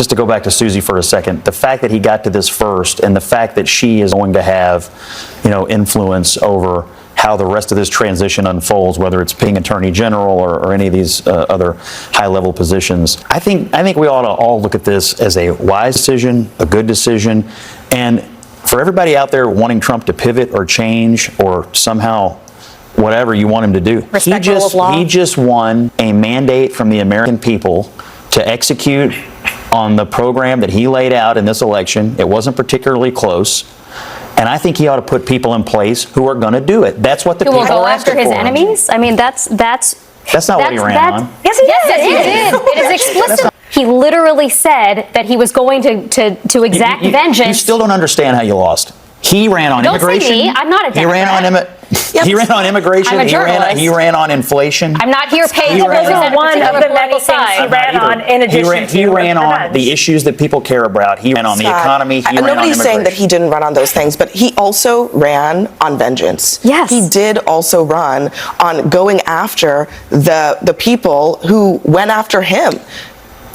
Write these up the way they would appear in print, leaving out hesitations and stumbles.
just to go back to Susie for a second, the fact that he got to this first and the fact that she is going to have, influence over how the rest of this transition unfolds, whether it's being Attorney General or any of these other high-level positions. I think we ought to all look at this as a wise decision, a good decision, and for everybody out there wanting Trump to pivot or change or somehow whatever you want him to do, he just won a mandate from the American people to execute on the program that he laid out in this election. It wasn't particularly close. And I think he ought to put people in place who are going to do it. That's what the people are asking for. Who will go after his enemies? I mean, that's not what he ran on. Yes, he did. It is explicit. He literally said that he was going to exact vengeance. You still don't understand how you lost. He ran on immigration. Don't say me. I'm not a Democrat. He ran on immigration. I'm a journalist. He ran on inflation. I'm not here paid to represent one of the many things he ran on. In addition, he ran on the issues that people care about. He ran on the economy. Nobody's saying that he didn't run on those things, but he also ran on vengeance. Yes, he did also run on going after the people who went after him.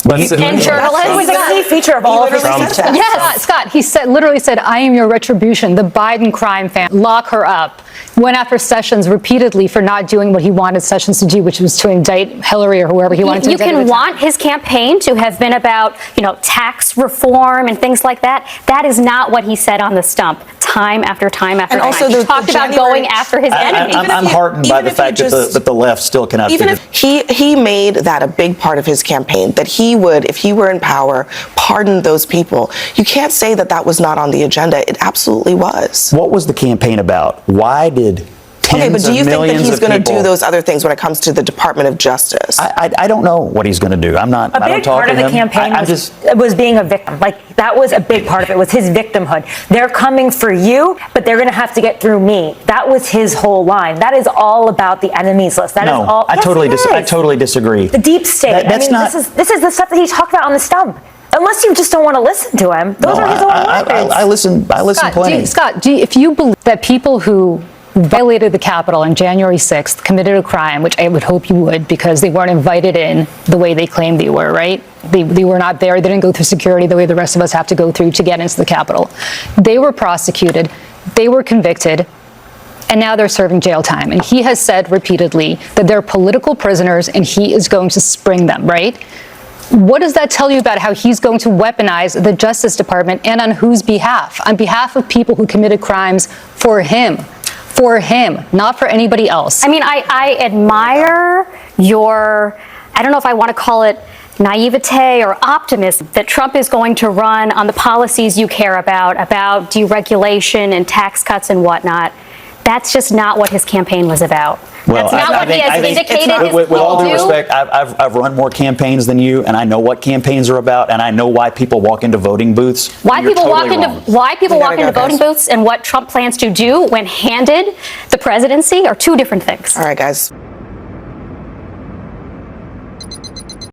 And journalists. It was a key feature of all of his speeches. Yes, Scott, he literally said, "I am your retribution." The Biden crime family, lock her up. Went after Sessions repeatedly for not doing what he wanted Sessions to do, which was to indict Hillary or whoever he wanted to indict. You can want his campaign to have been about, tax reform and things like that. That is not what he said on the stump, time after time after time. Also he talked about going after his enemies. I'm heartened by the fact that the left still cannot. Even if he made that a big part of his campaign, that he would, if he were in power, pardon those people. You can't say that was not on the agenda. It absolutely was. What was the campaign about? Why did but do you think that he's going to do those other things when it comes to the Department of Justice? I don't know what he's going to do. I don't talk to him. A big part of the campaign was being a victim. Like, that was a big part of it, was his victimhood. They're coming for you, but they're going to have to get through me. That was his whole line. That is all about the enemies list. That is all. I totally disagree. The deep state. This is the stuff that he talked about on the stump. Unless you just don't want to listen to him. Those are his own words. I listen plenty. Scott, if you believe that people who violated the Capitol on January 6th committed a crime, which I would hope you would, because they weren't invited in the way they claimed they were, right? They were not there. They didn't go through security the way the rest of us have to go through to get into the Capitol. They were prosecuted. They were convicted. And now they're serving jail time. And he has said repeatedly that they're political prisoners and he is going to spring them, right? What does that tell you about how he's going to weaponize the Justice Department, and on whose behalf? On behalf of people who committed crimes for him. For him, not for anybody else. I mean, I admire your, I don't know if I want to call it naivete or optimism, that Trump is going to run on the policies you care about deregulation and tax cuts and whatnot. That's just not what his campaign was about. Well, that's not what he has indicated. With all due respect, I've run more campaigns than you, and I know what campaigns are about, and I know why people walk into voting booths. Why people walk into voting booths and what Trump plans to do when handed the presidency are two different things. All right, guys.